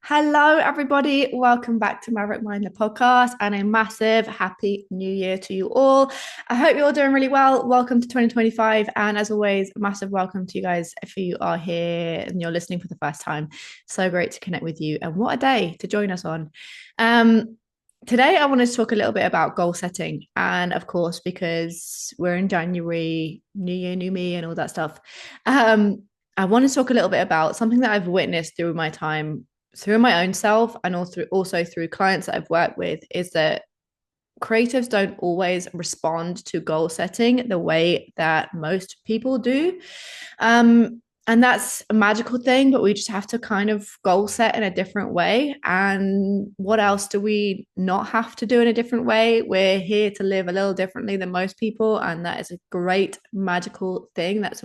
Hello, everybody. Welcome back to Maverick Mind, the podcast, and a massive happy new year to you all. I hope you're all doing really well. Welcome to 2025. And as always, a massive welcome to you guys if you are here and you're listening for the first time. So great to connect with you. And what a day to join us on. Um, Today, I wanted to talk a little bit about goal setting. And of course, because we're in January, new year, new me, and all that stuff. Um, I want to talk a little bit about something that I've witnessed through my time through my own self and also through clients that I've worked with is that creatives don't always respond to goal setting the way that most people do. And that's a magical thing, but we just have to kind of goal set in a different way. And what else do we not have to do in a different way? We're here to live a little differently than most people. And that is a great magical thing. That's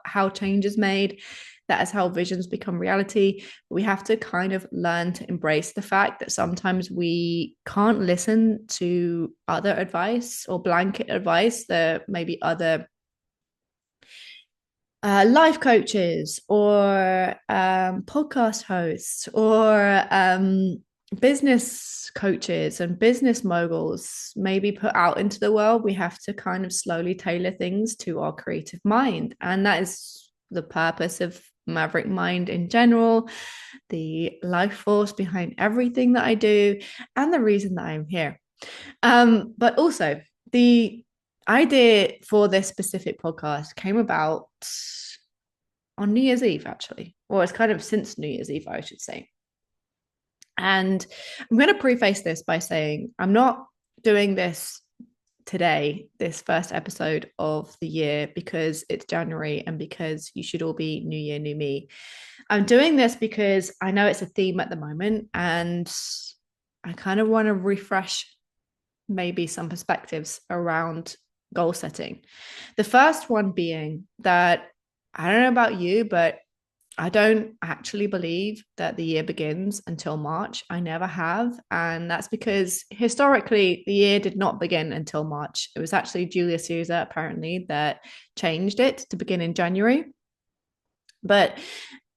how change is made. That is how visions become reality. We have to kind of learn to embrace the fact that sometimes we can't listen to other advice or blanket advice that maybe other life coaches or podcast hosts or business coaches and business moguls maybe put out into the world. We have to kind of slowly tailor things to our creative mind. And that is the purpose of Maverick Mind in general, the life force behind everything that I do, and the reason that I'm here. But also, the idea for this specific podcast came about on New Year's Eve, actually. Or it's kind of since New Year's Eve, I should say. And I'm going to preface this by saying I'm not doing this today, this first episode of the year, because it's January and because you should all be New Year, New Me. I'm doing this because I know it's a theme at the moment and I kind of want to refresh maybe some perspectives around goal setting. The first one being that I don't know about you, but I don't actually believe that the year begins until March. I never have. And that's because historically, the year did not begin until March. It was actually Julius Caesar, apparently, that changed it to begin in January. But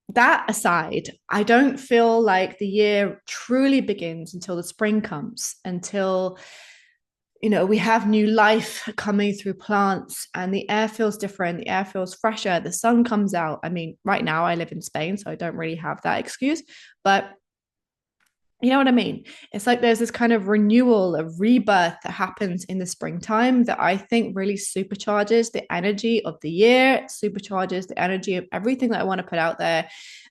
that aside, I don't feel like the year truly begins until the spring comes, until we have new life coming through plants and the air feels different. The air feels fresher. The sun comes out. I mean, right now I live in Spain, so I don't really have that excuse, but you know what I mean? It's like there's this kind of renewal, a rebirth that happens in the springtime that I think really supercharges the energy of the year, supercharges the energy of everything that I want to put out there,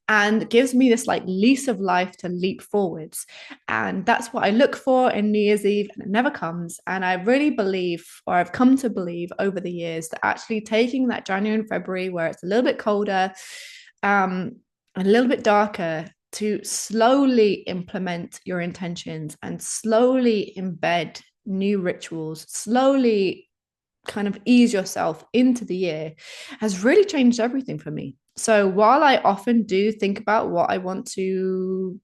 and gives me this like lease of life to leap forwards. And that's what I look for in New Year's Eve, and it never comes. And I really believe, or I've come to believe over the years, that actually taking that January and February where it's a little bit colder, a little bit darker, to slowly implement your intentions and slowly embed new rituals, slowly kind of ease yourself into the year has really changed everything for me. So while I often do think about what I want to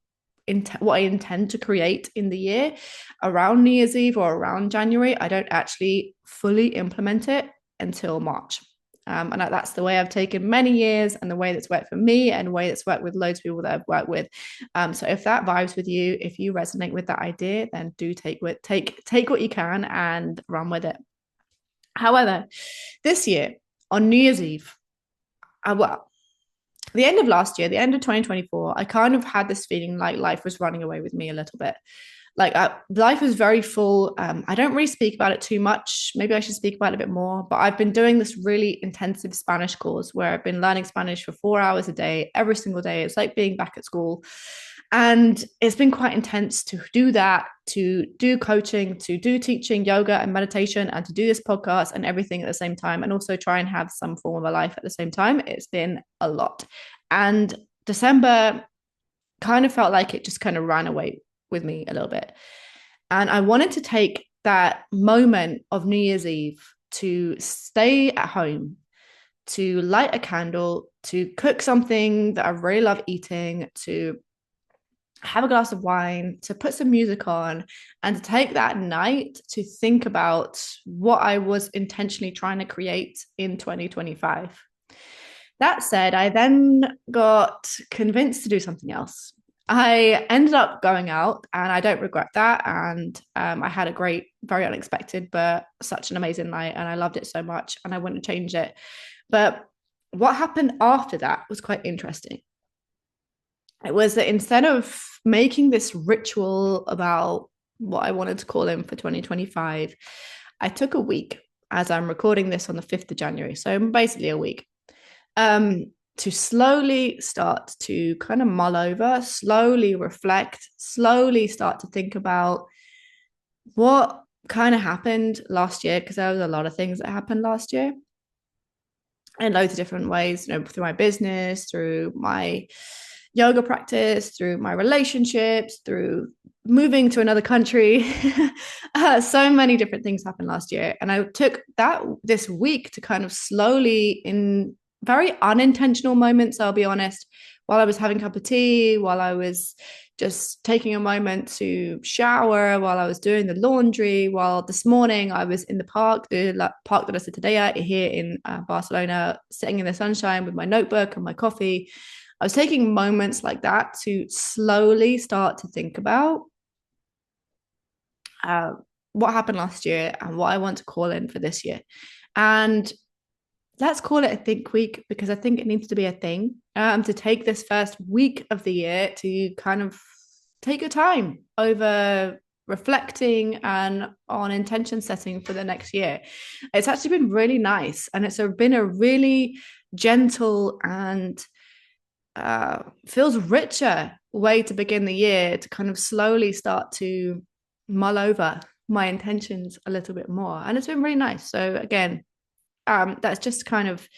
what I intend to create in the year around New Year's Eve or around January, I don't actually fully implement it until March. And that's the way I've taken many years and the way that's worked for me and the way that's worked with loads of people that I've worked with. So if that vibes with you, if you resonate with that idea, then do take what you can and run with it. However, this year on New Year's Eve, the end of last year, the end of 2024, I kind of had this feeling like life was running away with me a little bit. Like life was very full. I don't really speak about it too much. Maybe I should speak about it a bit more. But I've been doing this really intensive Spanish course where I've been learning Spanish for 4 hours a day, every single day. It's like being back at school. And it's been quite intense to do that, to do coaching, to do teaching, yoga and meditation, and to do this podcast and everything at the same time, and also try and have some form of a life at the same time. It's been a lot. And December kind of felt like it just kind of ran away with me a little bit. And I wanted to take that moment of New Year's Eve to stay at home, to light a candle, to cook something that I really love eating, to have a glass of wine, to put some music on, and to take that night to think about what I was intentionally trying to create in 2025. That said, I then got convinced to do something else. I ended up going out and I don't regret that. And I had a great, very unexpected, but such an amazing night. And I loved it so much and I wouldn't change it. But what happened after that was quite interesting. It was that instead of making this ritual about what I wanted to call in for 2025, I took a week as I'm recording this on the 5th of January. So basically a week. To slowly start to kind of mull over, slowly reflect, slowly start to think about what kind of happened last year, because there was a lot of things that happened last year in loads of different ways, through my business, through my yoga practice, through my relationships, through moving to another country. So many different things happened last year. And I took this week to kind of slowly, in very unintentional moments, I'll be honest, while I was having a cup of tea, while I was just taking a moment to shower, while I was doing the laundry, while this morning I was in the park, the Parc de la Ciutadella here in Barcelona, sitting in the sunshine with my notebook and my coffee. I was taking moments like that to slowly start to think about what happened last year and what I want to call in for this year. And let's call it a think week, because I think it needs to be a thing, to take this first week of the year to kind of take your time over reflecting and on intention setting for the next year. It's actually been really nice, and been a really gentle and feels richer way to begin the year, to kind of slowly start to mull over my intentions a little bit more. And it's been really nice. So again, that's just kind of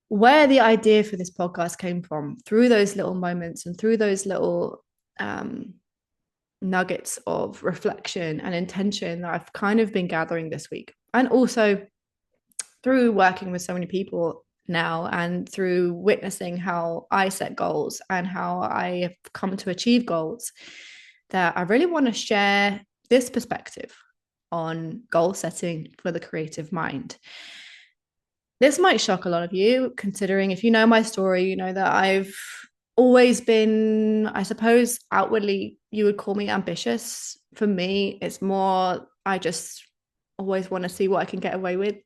where the idea for this podcast came from, through those little moments and through those little nuggets of reflection and intention that I've kind of been gathering this week. And also through working with so many people now, and through witnessing how I set goals and how I have come to achieve goals, that I really want to share this perspective on goal setting for the creative mind. This might shock a lot of you, considering, if you know my story, you know that I've always been, I suppose, outwardly, you would call me ambitious. For me, it's more, I just always want to see what I can get away with.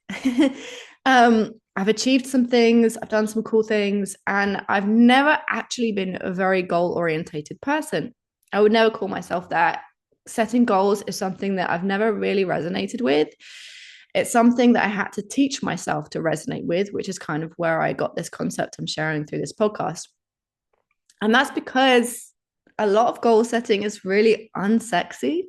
I've achieved some things, I've done some cool things, and I've never actually been a very goal-orientated person. I would never call myself that. Setting goals is something that I've never really resonated with. It's something that I had to teach myself to resonate with, which is kind of where I got this concept I'm sharing through this podcast. And that's because a lot of goal setting is really unsexy.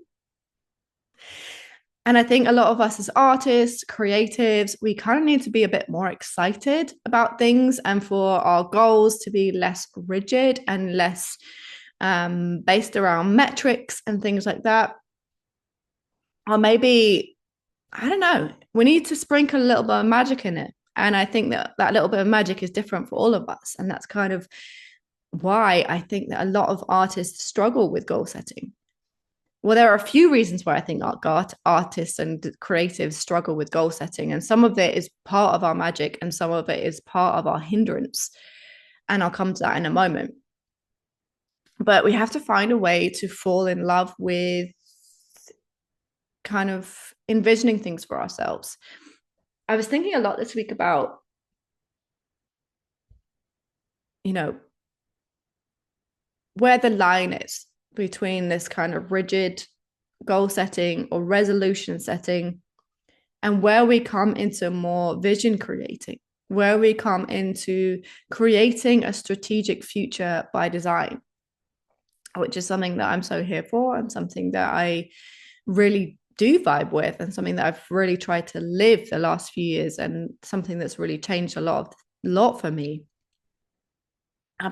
And I think a lot of us as artists, creatives, we kind of need to be a bit more excited about things, and for our goals to be less rigid and less based around metrics and things like that. Or maybe, I don't know, we need to sprinkle a little bit of magic in it. And I think that that little bit of magic is different for all of us. And that's kind of why I think that a lot of artists struggle with goal setting. Well, there are a few reasons why I think artists and creatives struggle with goal setting. And some of it is part of our magic, and some of it is part of our hindrance. And I'll come to that in a moment. But we have to find a way to fall in love with kind of envisioning things for ourselves. I was thinking a lot this week about, where the line is between this kind of rigid goal setting or resolution setting, and where we come into more vision creating, where we come into creating a strategic future by design, which is something that I'm so here for, and something that I really do vibe with, and something that I've really tried to live the last few years, and something that's really changed a lot for me.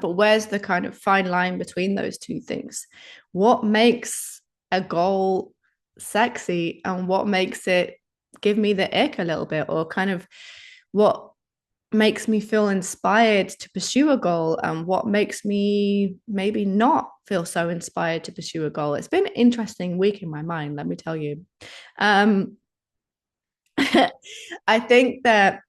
But where's the kind of fine line between those two things? What makes a goal sexy, and what makes it give me the ick a little bit, or kind of what makes me feel inspired to pursue a goal, and what makes me maybe not feel so inspired to pursue a goal? It's been an interesting week in my mind, let me tell you. I think that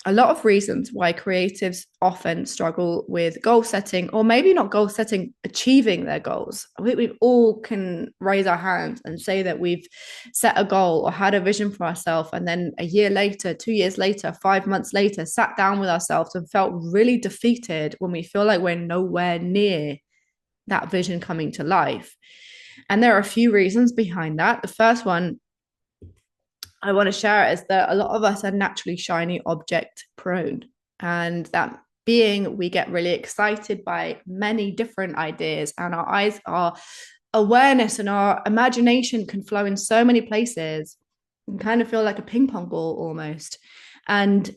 a lot of reasons why creatives often struggle with goal setting, or maybe not goal setting, achieving their goals. We all can raise our hands and say that we've set a goal or had a vision for ourselves, and then a year later, 2 years later, 5 months later, sat down with ourselves and felt really defeated when we feel like we're nowhere near that vision coming to life. And there are a few reasons behind that. The first one I want to share is that a lot of us are naturally shiny object prone, and that being we get really excited by many different ideas, and our awareness and our imagination can flow in so many places and kind of feel like a ping pong ball almost. And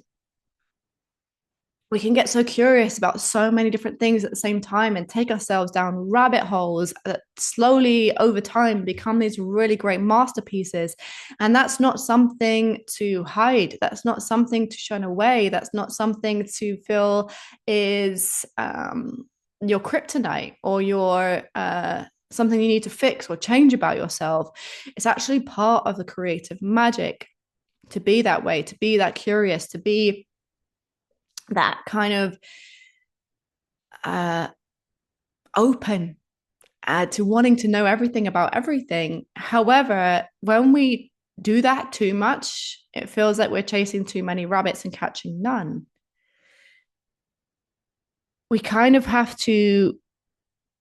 we can get so curious about so many different things at the same time and take ourselves down rabbit holes that slowly over time become these really great masterpieces. And that's not something to hide. That's not something to shun away. That's not something to feel is your kryptonite or your something you need to fix or change about yourself. It's actually part of the creative magic to be that way, to be that curious, to be that kind of open to wanting to know everything about everything. However, when we do that too much, it feels like we're chasing too many rabbits and catching none. We kind of have to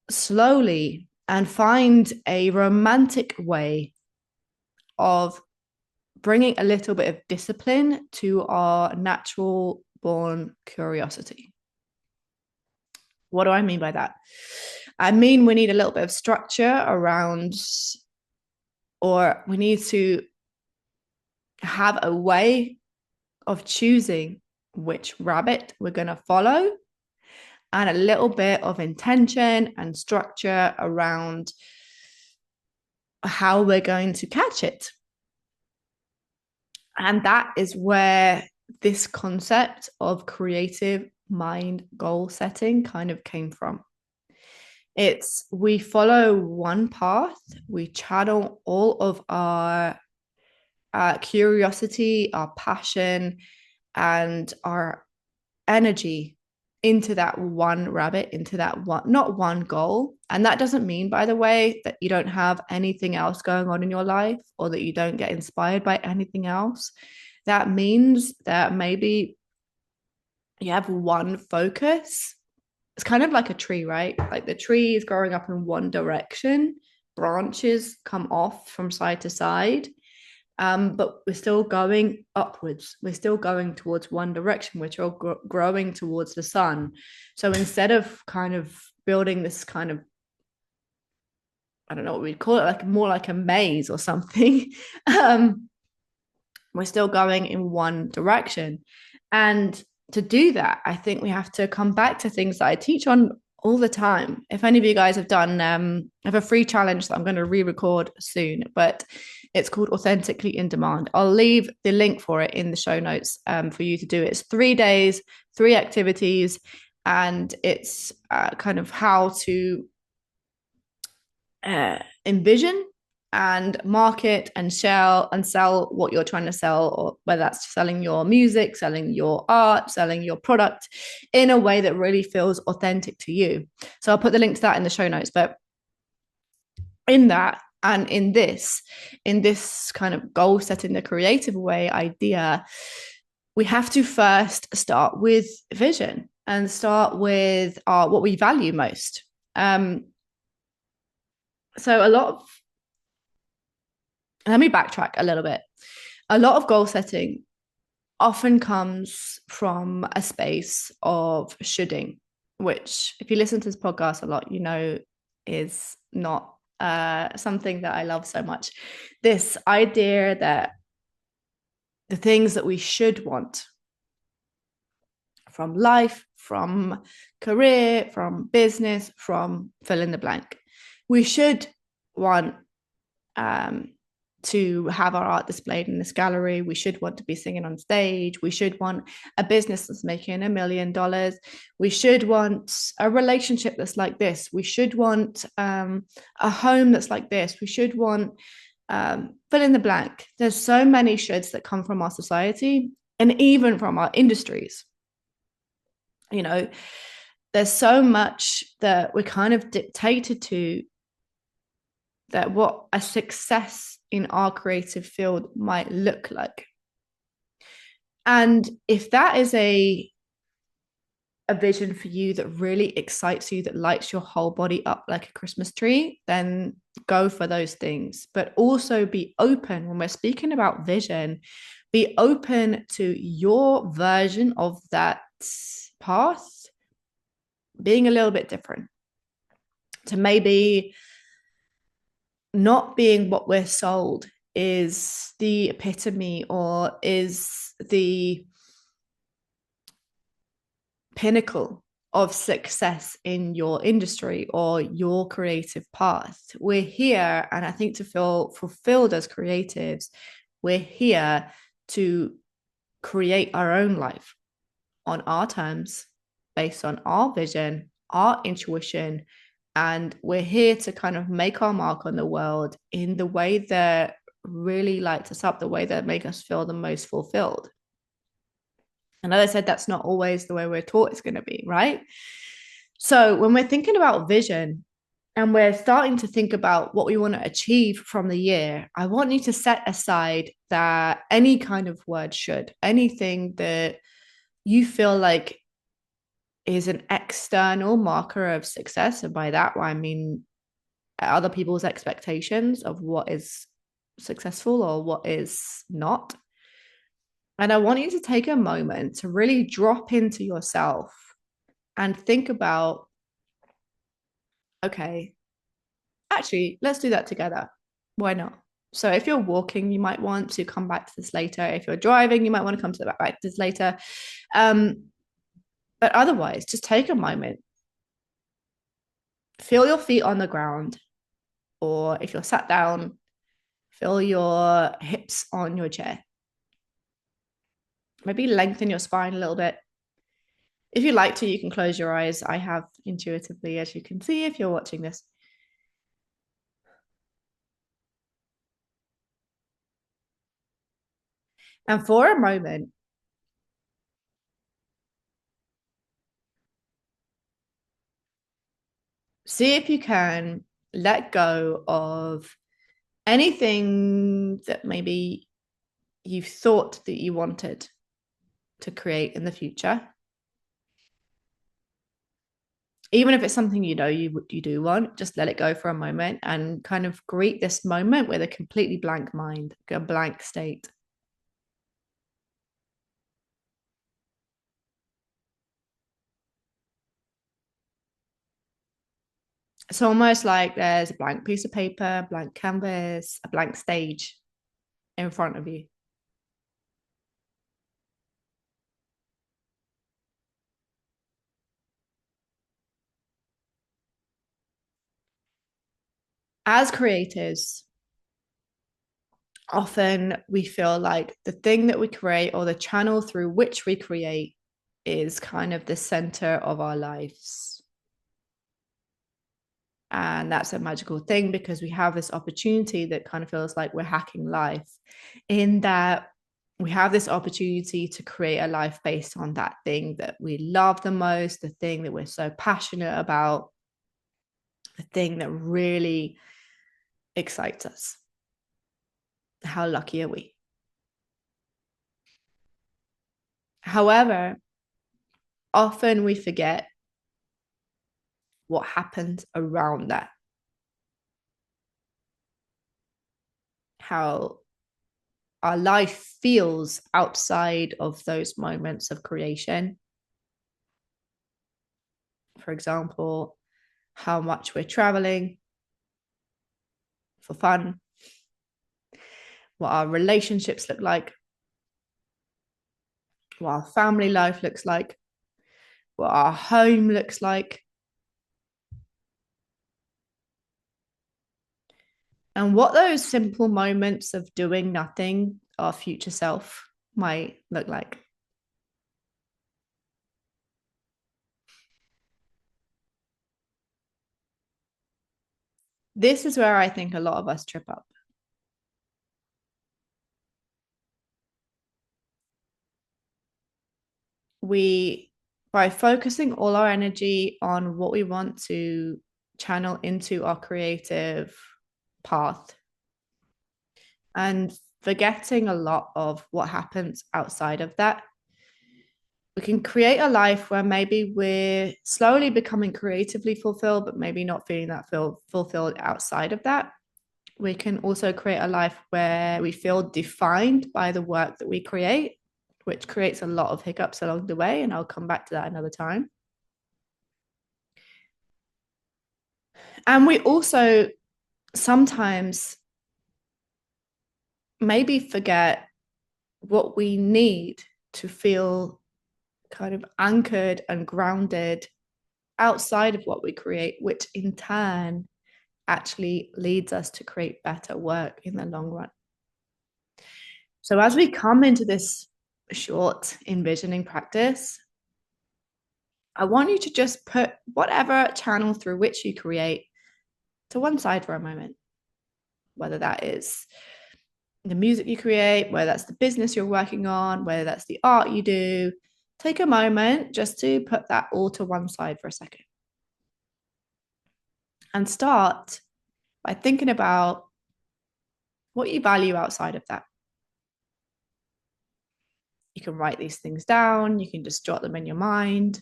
slowly and find a romantic way of bringing a little bit of discipline to our natural born curiosity. What do I mean by that? I mean, we need a little bit of structure around, or we need to have a way of choosing which rabbit we're going to follow, and a little bit of intention and structure around how we're going to catch it. And that is where this concept of creative mind goal setting kind of came from. It's we follow one path, we channel all of our curiosity, our passion, and our energy into that one rabbit, into that one, not one goal. And that doesn't mean, by the way, that you don't have anything else going on in your life or that you don't get inspired by anything else. That means that maybe you have one focus. It's kind of like a tree, right? Like the tree is growing up in one direction, branches come off from side to side. But we're still going upwards. We're still going towards one direction, which are growing towards the sun. So instead of kind of building this kind of, I don't know what we'd call it, like more like a maze or something, we're still going in one direction. And to do that, I think we have to come back to things that I teach on all the time. If any of you guys have done, I have a free challenge that I'm going to re-record soon, but it's called Authentically in Demand. I'll leave the link for it in the show notes for you to do it. It's 3 days, 3 activities, and it's kind of how to envision and market and sell what you're trying to sell, or whether that's selling your music, selling your art, selling your product in a way that really feels authentic to you. So I'll put the link to that in the show notes. But in that, and in this kind of goal setting the creative way idea, we have to first start with vision and start with what we value most. So let me backtrack a little bit. A lot of goal setting often comes from a space of shoulding, which, if you listen to this podcast a lot, you know is not something that I love so much. This idea that the things that we should want from life, from career, from business, from fill in the blank. We should want to have our art displayed in this gallery. We should want to be singing on stage. We should want a business that's making $1 million. We should want a relationship that's like this. We should want a home that's like this. We should want fill in the blank. There's so many shoulds that come from our society. And even from our industries, you know, there's so much that we're kind of dictated to, that what a success in our creative field might look like. And if that is a vision for you that really excites you, that lights your whole body up like a Christmas tree, then go for those things. But also be open when we're speaking about vision, be open to your version of that path being a little bit different, to maybe not being what we're sold is the epitome or is the pinnacle of success in your industry or your creative path. We're here, and I think to feel fulfilled as creatives, we're here to create our own life on our terms, based on our vision, our intuition, and we're here to kind of make our mark on the world in the way that really lights us up, the way that make us feel the most fulfilled. And as I said, that's not always the way we're taught it's going to be, right? So when we're thinking about vision and we're starting to think about what we want to achieve from the year, I want you to set aside that any kind of word should, anything that you feel like is an external marker of success. And by that, I mean other people's expectations of what is successful or what is not. And I want you to take a moment to really drop into yourself and think about, okay, actually, let's do that together. Why not? So if you're walking, you might want to come back to this later. If you're driving, you might want to come to the back to this later. But otherwise, just take a moment, feel your feet on the ground, or if you're sat down, feel your hips on your chair. Maybe lengthen your spine a little bit. If you like to, you can close your eyes. I have intuitively, as you can see, if you're watching this. And for a moment, see if you can let go of anything that maybe you've thought that you wanted to create in the future. Even if it's something you know you do want, just let it go for a moment and kind of greet this moment with a completely blank mind, a blank state. It's almost like there's a blank piece of paper, blank canvas, a blank stage in front of you. As creators, often we feel like the thing that we create or the channel through which we create is kind of the center of our lives. And that's a magical thing because we have this opportunity that kind of feels like we're hacking life, in that we have this opportunity to create a life based on that thing that we love the most, the thing that we're so passionate about, the thing that really excites us. How lucky are we? However, often we forget what happens around that, how our life feels outside of those moments of creation. For example, how much we're traveling for fun, what our relationships look like, what our family life looks like, what our home looks like, and what those simple moments of doing nothing, our future self, might look like. This is where I think a lot of us trip up. we, by focusing all our energy on what we want to channel into our creative path and forgetting a lot of what happens outside of that, we can create a life where maybe we're slowly becoming creatively fulfilled, but maybe not feeling that fulfilled outside of that. We can also create a life where we feel defined by the work that we create, which creates a lot of hiccups along the way. And I'll come back to that another time. And we also sometimes maybe forget what we need to feel kind of anchored and grounded outside of what we create, which in turn actually leads us to create better work in the long run. So as we come into this short envisioning practice, I want you to just put whatever channel through which you create to one side for a moment, whether that is the music you create, whether that's the business you're working on, whether that's the art you do. Take a moment just to put that all to one side for a second and start by thinking about what you value outside of that. You can write these things down, you can just jot them in your mind.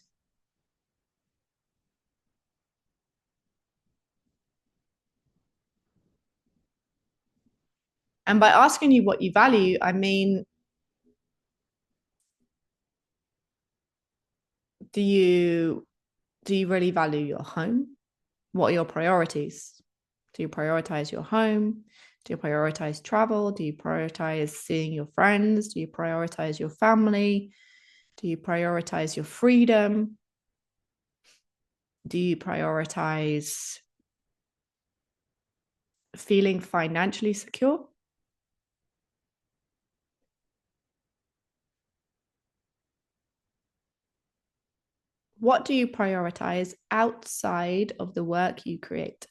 And by asking you what you value, I mean, do you really value your home? What are your priorities? Do you prioritize your home? Do you prioritize travel? Do you prioritize seeing your friends? Do you prioritize your family? Do you prioritize your freedom? Do you prioritize feeling financially secure? What do you prioritize outside of the work you create?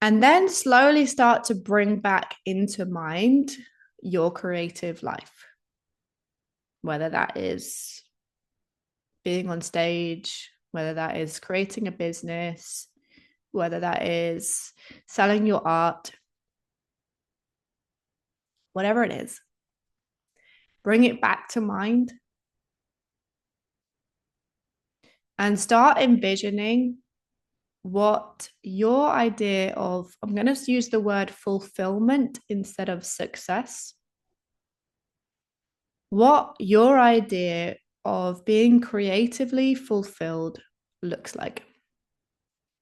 And then slowly start to bring back into mind your creative life, whether that is being on stage, whether that is creating a business, whether that is selling your art, whatever it is. Bring it back to mind and start envisioning what your idea of, I'm going to use the word fulfillment instead of success, what your idea of being creatively fulfilled looks like.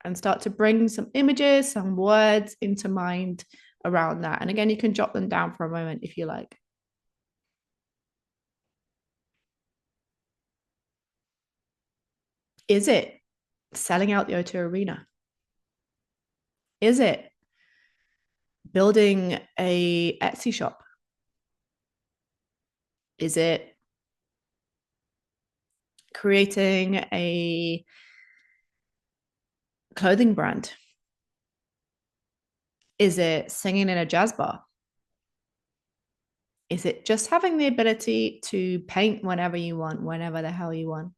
And start to bring some images, some words into mind around that. And again, you can jot them down for a moment if you like. Is it selling out the O2 Arena? Is it building a Etsy shop? Is it creating a clothing brand? Is it singing in a jazz bar? Is it just having the ability to paint whenever you want, whenever the hell you want?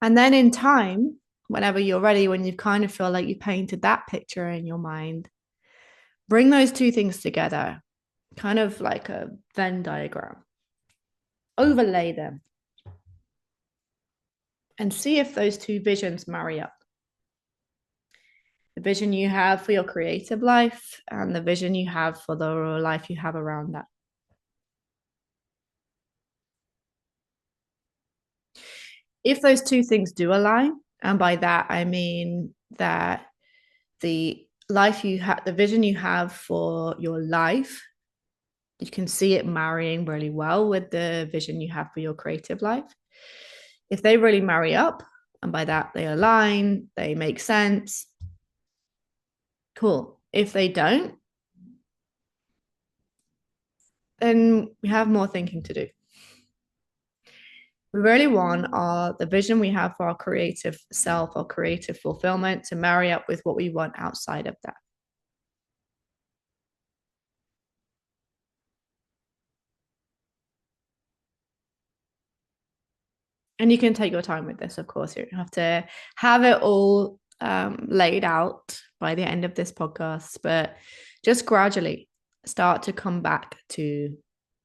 And then in time, whenever you're ready, when you kind of feel like you painted that picture in your mind, bring those two things together, kind of like a Venn diagram, overlay them, and see if those two visions marry up. The vision you have for your creative life and the vision you have for the life you have around that. If those two things do align, and by that I mean that the life you have, the vision you have for your life, you can see it marrying really well with the vision you have for your creative life. If they really marry up, and by that they align, they make sense, cool. If they don't, then we have more thinking to do. We really want the vision we have for our creative self or creative fulfillment to marry up with what we want outside of that. And you can take your time with this, of course. You don't have to have it all laid out by the end of this podcast, but just gradually start to come back to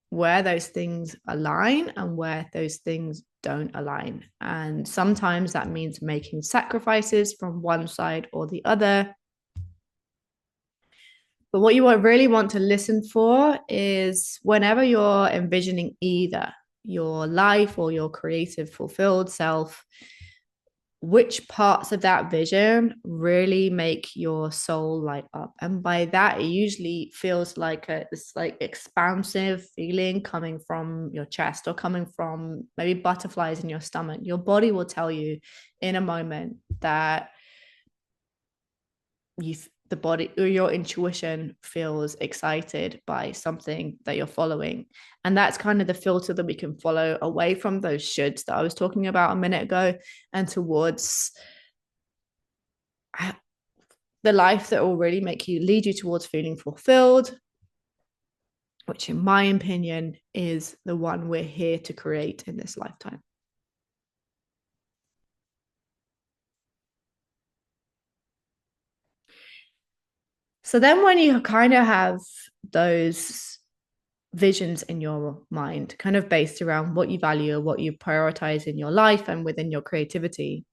where those things align and where those things don't align. And sometimes that means making sacrifices from one side or the other. But what you really want to listen for is whenever you're envisioning either your life or your creative fulfilled self, which parts of that vision really make your soul light up. And by that, it usually feels like this like expansive feeling coming from your chest or coming from maybe butterflies in your stomach. Your body will tell you in a moment that the body or your intuition feels excited by something that you're following. And that's kind of the filter that we can follow away from those shoulds that I was talking about a minute ago and towards the life that will really make you lead you towards feeling fulfilled, which in my opinion is the one we're here to create in this lifetime. So then when you kind of have those visions in your mind, kind of based around what you value, what you prioritize in your life and within your creativity,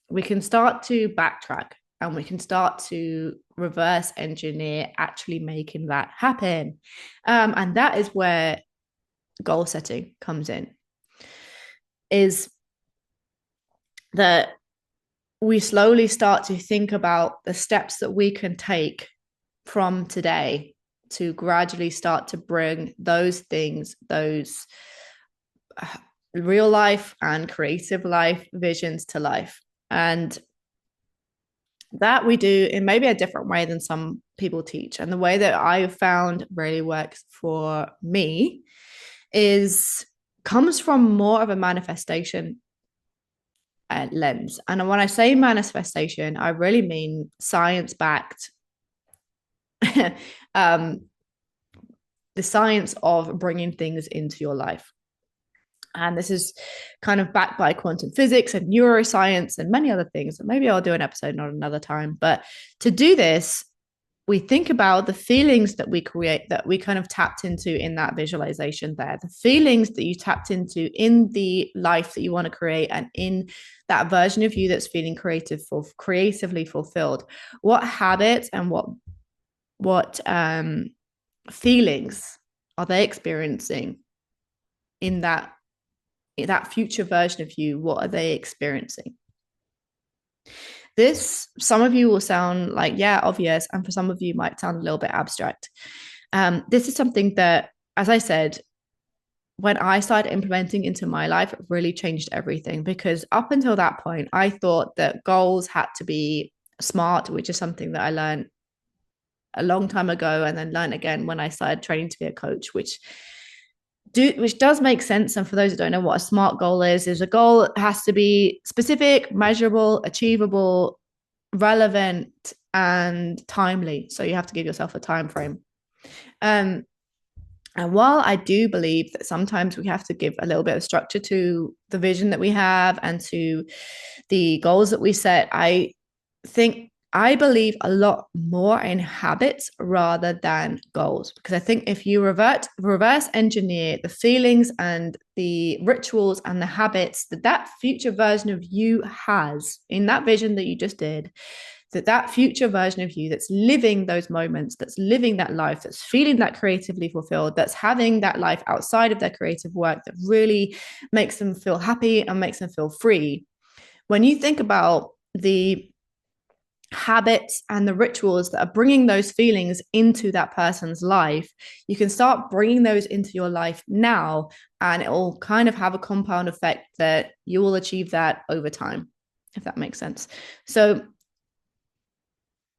we can start to backtrack and we can start to reverse engineer actually making that happen. And that is where goal setting comes in, is that we slowly start to think about the steps that we can take from today to gradually start to bring those things, those real life and creative life visions to life. And that we do in maybe a different way than some people teach. And the way that I found really works for me is comes from more of a manifestation lens. And when I say manifestation, I really mean science-backed the science of bringing things into your life. And this is kind of backed by quantum physics and neuroscience and many other things. Maybe I'll do an episode on another time. But to do this, we think about the feelings that we create, that we kind of tapped into in that visualization there, the feelings that you tapped into in the life that you want to create and in that version of you that's feeling creatively fulfilled. What habits and what feelings are they experiencing in that future version of you? What are they experiencing? This, some of you will sound like, yeah, obvious. And for some of you might sound a little bit abstract. This is something that, as I said, when I started implementing into my life, it really changed everything. Because up until that point, I thought that goals had to be SMART, which is something that I learned a long time ago and then learned again when I started training to be a coach, which does make sense. And for those that don't know what a SMART goal is a goal that has to be specific, measurable, achievable, relevant, and timely. So you have to give yourself a time frame. And while I do believe that sometimes we have to give a little bit of structure to the vision that we have and to the goals that we set, I believe a lot more in habits rather than goals, because I think if you reverse engineer the feelings and the rituals and the habits that future version of you has in that vision that you just did, that future version of you that's living those moments, that's living that life, that's feeling that creatively fulfilled, that's having that life outside of their creative work that really makes them feel happy and makes them feel free. When you think about the habits and the rituals that are bringing those feelings into that person's life, you can start bringing those into your life now, and it will kind of have a compound effect that you will achieve that over time, if that makes sense. So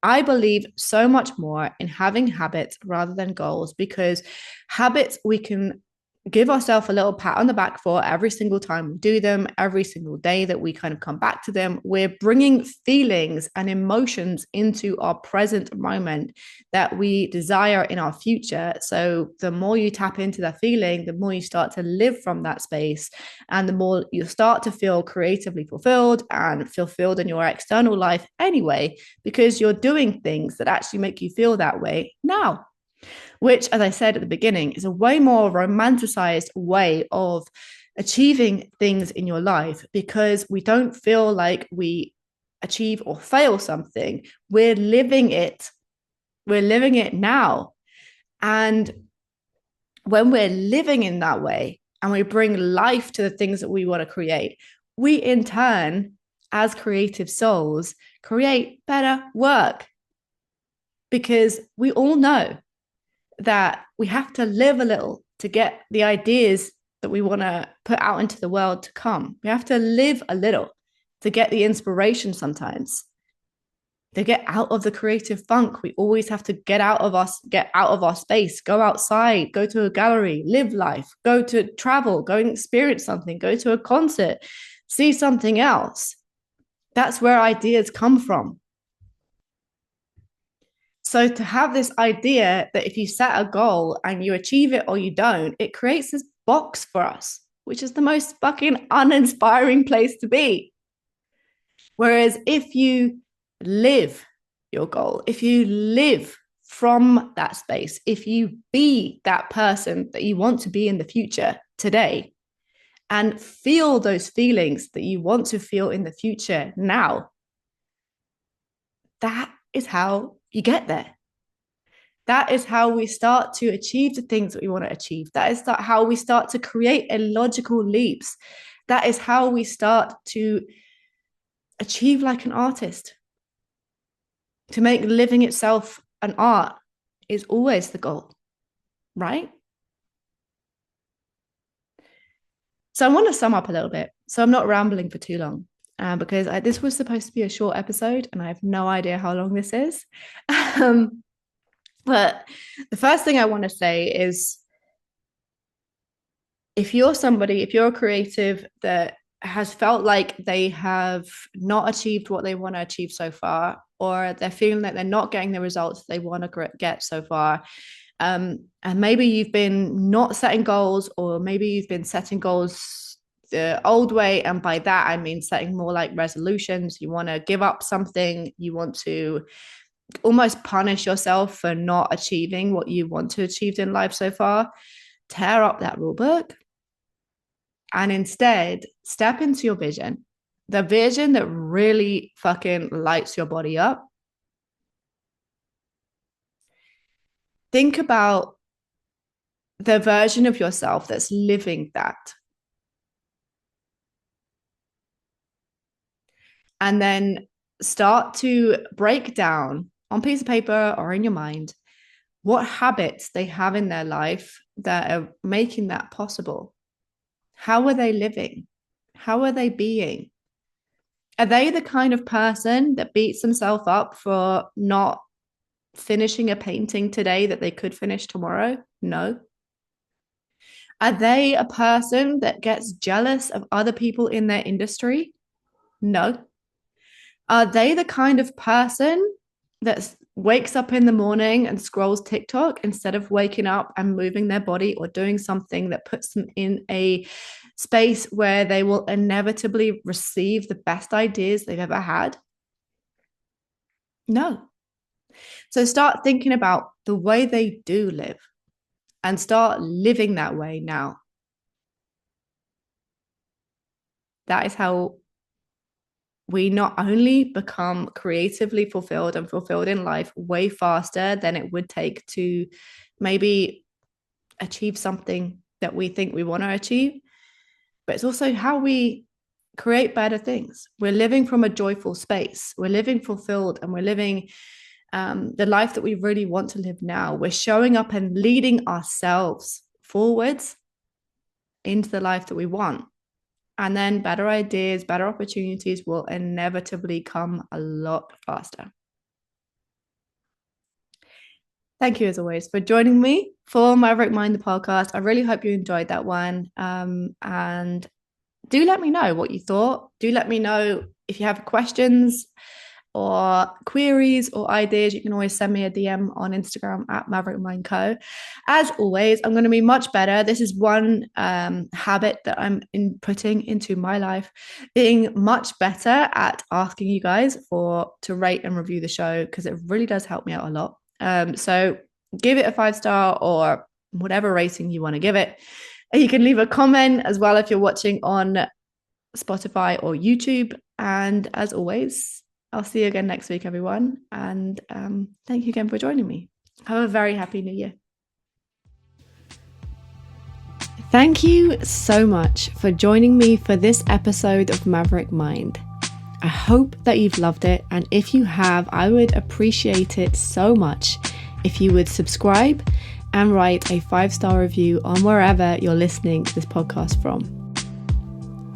I believe so much more in having habits rather than goals, because habits we can give ourselves a little pat on the back for every single time we do them, every single day that we kind of come back to them. We're bringing feelings and emotions into our present moment that we desire in our future. So the more you tap into that feeling, the more you start to live from that space, and the more you start to feel creatively fulfilled and fulfilled in your external life anyway, because you're doing things that actually make you feel that way now, which, as I said at the beginning, is a way more romanticized way of achieving things in your life, because we don't feel like we achieve or fail something. We're living it. We're living it now. And when we're living in that way and we bring life to the things that we want to create, we in turn, as creative souls, create better work, because we all know that we have to live a little to get the ideas that we want to put out into the world to come. We have to live a little to get the inspiration sometimes. To get out of the creative funk, we always have to get out of our space, go outside, go to a gallery, live life, go to travel, go and experience something, go to a concert, see something else. That's where ideas come from. So to have this idea that if you set a goal and you achieve it or you don't, it creates this box for us, which is the most fucking uninspiring place to be. Whereas if you live your goal, if you live from that space, if you be that person that you want to be in the future today, and feel those feelings that you want to feel in the future now, that is how you get there. That is how we start to achieve the things that we want to achieve. That is how we start to create illogical leaps. That is how we start to achieve like an artist. To make living itself an art is always the goal, right? So I want to sum up a little bit. So I'm not rambling for too long, because this was supposed to be a short episode and I have no idea how long this is. But the first thing I want to say is, if you're a creative that has felt like they have not achieved what they want to achieve so far, or they're feeling that they're not getting the results they want to get so far, and maybe you've been not setting goals, or maybe you've been setting goals the old way, and by that I mean setting more like resolutions. You want to give up something, you want to almost punish yourself for not achieving what you want to achieve in life so far. Tear up that rule book and instead step into your vision, the vision that really fucking lights your body up. Think about the version of yourself that's living that. And then start to break down on piece of paper or in your mind what habits they have in their life that are making that possible. How are they living? How are they being? Are they the kind of person that beats themselves up for not finishing a painting today that they could finish tomorrow? No. Are they a person that gets jealous of other people in their industry? No. Are they the kind of person that wakes up in the morning and scrolls TikTok instead of waking up and moving their body or doing something that puts them in a space where they will inevitably receive the best ideas they've ever had? No. So start thinking about the way they do live and start living that way now. That is how we not only become creatively fulfilled and fulfilled in life way faster than it would take to maybe achieve something that we think we want to achieve, but it's also how we create better things. We're living from a joyful space. We're living fulfilled, and we're living the life that we really want to live now. We're showing up and leading ourselves forwards into the life that we want. And then better ideas, better opportunities will inevitably come a lot faster. Thank you, as always, for joining me for Maverick Mind, the podcast. I really hope you enjoyed that one. And do let me know what you thought. Do let me know if you have questions or queries or ideas. You can always send me a DM on Instagram at Maverick Mind Co. As always, I'm going to be much better. This is one habit that I'm putting into my life, being much better at asking you guys to rate and review the show, because it really does help me out a lot. So give it a 5-star or whatever rating you want to give it. You can leave a comment as well if you're watching on Spotify or YouTube. And as always, I'll see you again next week, everyone. And thank you again for joining me. Have a very happy New Year. Thank you so much for joining me for this episode of Maverick Mind. I hope that you've loved it. And if you have, I would appreciate it so much if you would subscribe and write a 5-star review on wherever you're listening to this podcast from.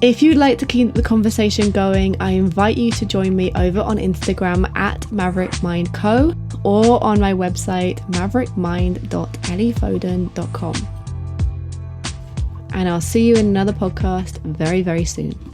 If you'd like to keep the conversation going, I invite you to join me over on Instagram at MaverickMindCo or on my website maverickmind.elliefoden.com. And I'll see you in another podcast very, very soon.